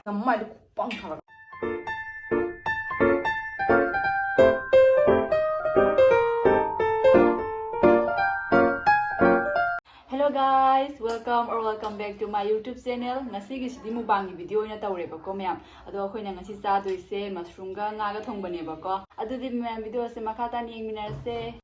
정말 빵 타라. Hello guys, welcome back to my YouTube channel. Ngasi gi mukbang video ina tawreba ko myam. Ado akhoina ngasi cha doise mushroom ga nga ga thongbane ba ko. Adudi myam video se makha ta ni yengminarse.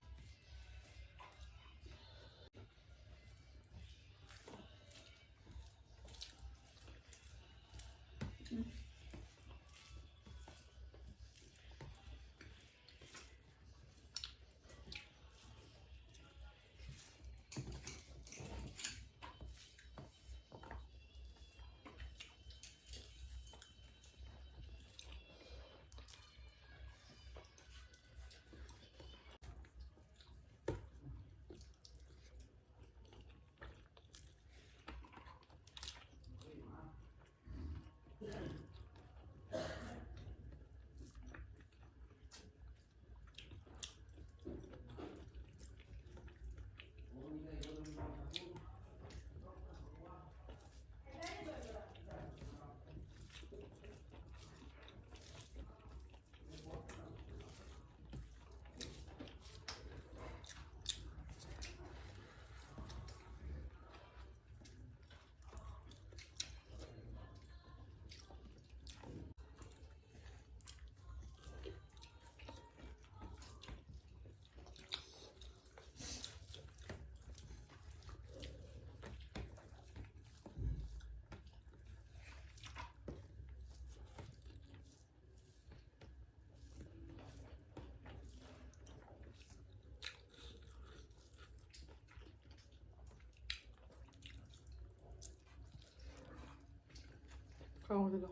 Kamu juga.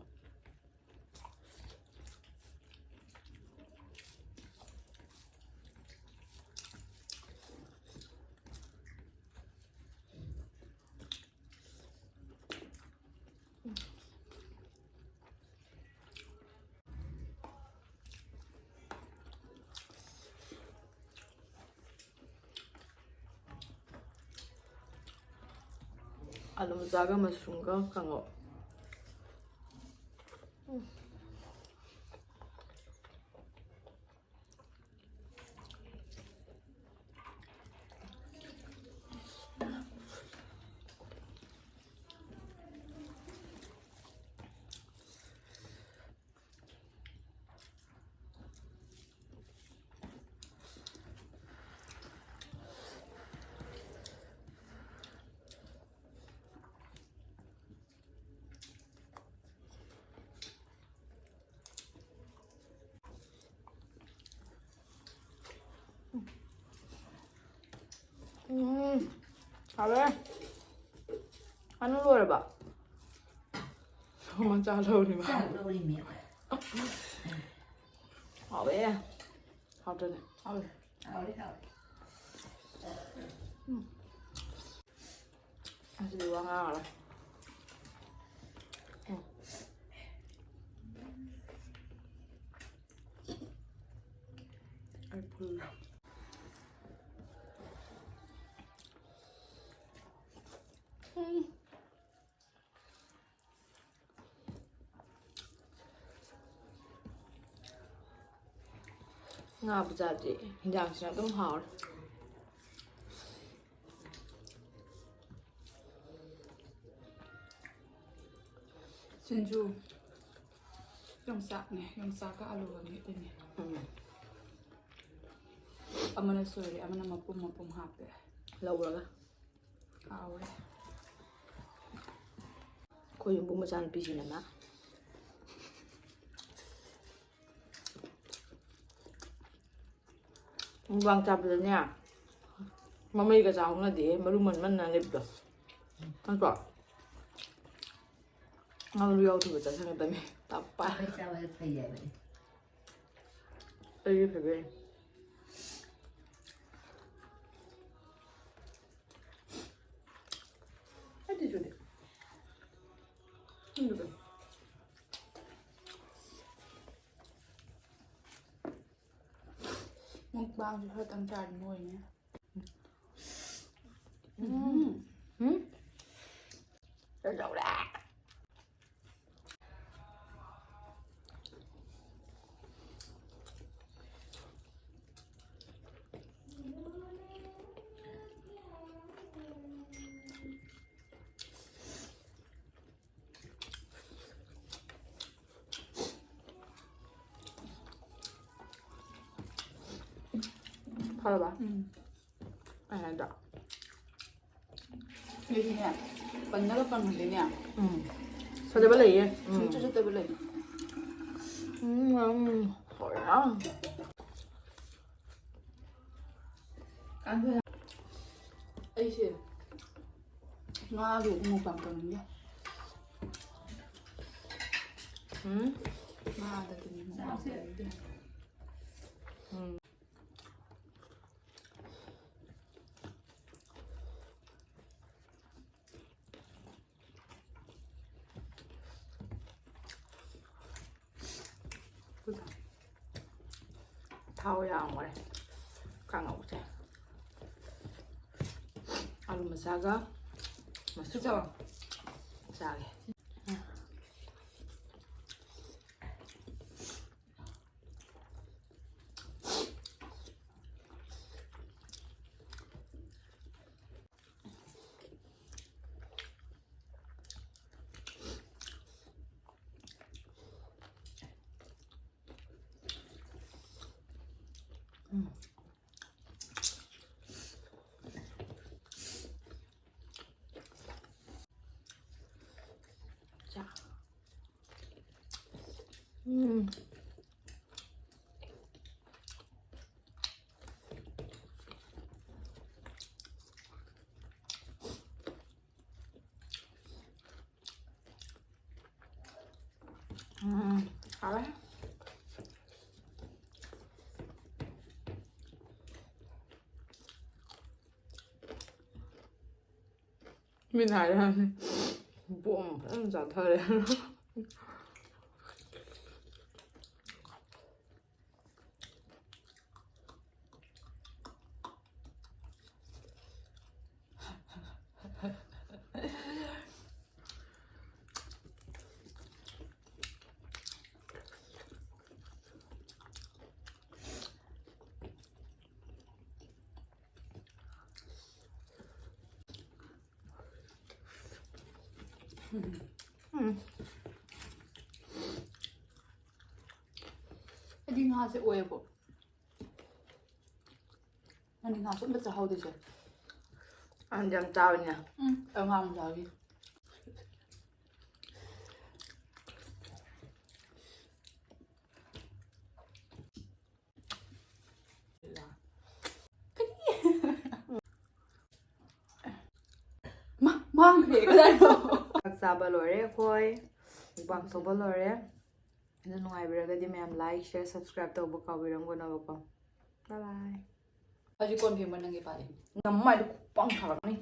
Alam zaga mushroom ga kango. Apa? Anu luar ba? Sama calo ni ba? Calo ni mẹ. Hảo vậy à? Hảo trên này. Hảo đi. Hảo đi hảo. Ăn gì qua ngon rồi. Ai phun. Nga 부자지. 그냥 진짜 너무好. Sinju yung sak nih, yung saka aluan gitu nih. Amana sorry, amana mapum hape. Lâu rồi. Awe. Cô dùng bún masan pisi na ma. Vang chập rồi nha. Mà mấy cái sao nó để mà lúc mình là đẹp được. Ăn quả. Ngon riêu thì phải sang cái bên tập ba. Phải sao phải vậy vậy? Đây phải về. Hãy đi rồi. Không được. Mukbang thì hơi tăng tràn mùi nhé. Đậu đã. ꯐꯔꯕ ꯎꯝ ꯑꯩ ꯍꯥꯏꯗ꯭ꯔꯥ ꯌꯦꯁꯤꯅꯦ ꯄꯟꯅꯒ ꯄꯟꯍꯟꯗꯣꯏꯅꯦ ꯐꯖꯕ ꯂꯩꯌꯦ ꯁꯨꯡꯆꯠ ꯆꯠꯇꯕ ꯂꯩ ꯍꯣꯏꯔꯥ ꯑꯩꯁꯦ ꯉꯥꯒꯤ mukbang ꯇꯧꯅꯤꯡꯉꯦ ꯉꯥꯗꯗꯤ ꯃꯨꯛꯕꯥꯡ ꯇꯧꯅꯤꯡꯗꯦ ꯊꯥꯎ ꯌꯥꯝꯈꯔꯦ ꯀꯥꯡꯉꯧꯁꯦ 아루 마사가 그죠? 짜게 자, 알아? Mình thấy là bụng rất là thơm. ꯑꯩꯗꯤ ꯉꯥꯁꯦ ꯑꯣꯏꯌꯦꯕꯣ ꯅꯪꯗꯤ ꯉꯥ ꯁꯨꯝꯕ ꯆꯥꯍꯧꯗꯣꯏꯁꯦ Ăn dầm tao nha. ꯑꯩ ꯉꯥ ꯑꯃ ꯆꯥꯈꯤ ꯃꯥꯡꯈ꯭ꯔꯦ ꯀꯗꯥꯏꯅꯣ ꯆꯥꯛ ꯆꯥꯕ ꯂꯣꯏꯔꯦ ꯑꯩꯈꯣꯏ ꯃꯨꯛꯕꯥꯡ ꯇꯧꯕ ꯂꯣꯏꯔꯦ ꯑꯗꯨ ꯅꯨꯡꯉꯥꯏꯕꯤꯔꯒꯗꯤ ꯃꯌꯥꯝ ꯂꯥꯏꯛ ꯁꯤꯌꯔ ꯁꯕꯁꯀ꯭ꯔꯥꯏꯕ ꯇꯧꯕ ꯀꯥꯎꯕꯤꯔꯝꯒꯅꯣꯕꯀꯣ ꯕꯥꯏ ꯕꯥꯏ ꯍꯧꯖꯤꯛ ꯀꯣꯟ ꯐꯦꯡꯕ ꯅꯪꯒꯤ ꯄꯥꯜꯂꯤ ꯉꯝꯃꯥꯏꯗ ꯄꯪ ꯊꯥꯔꯛꯀꯅꯤ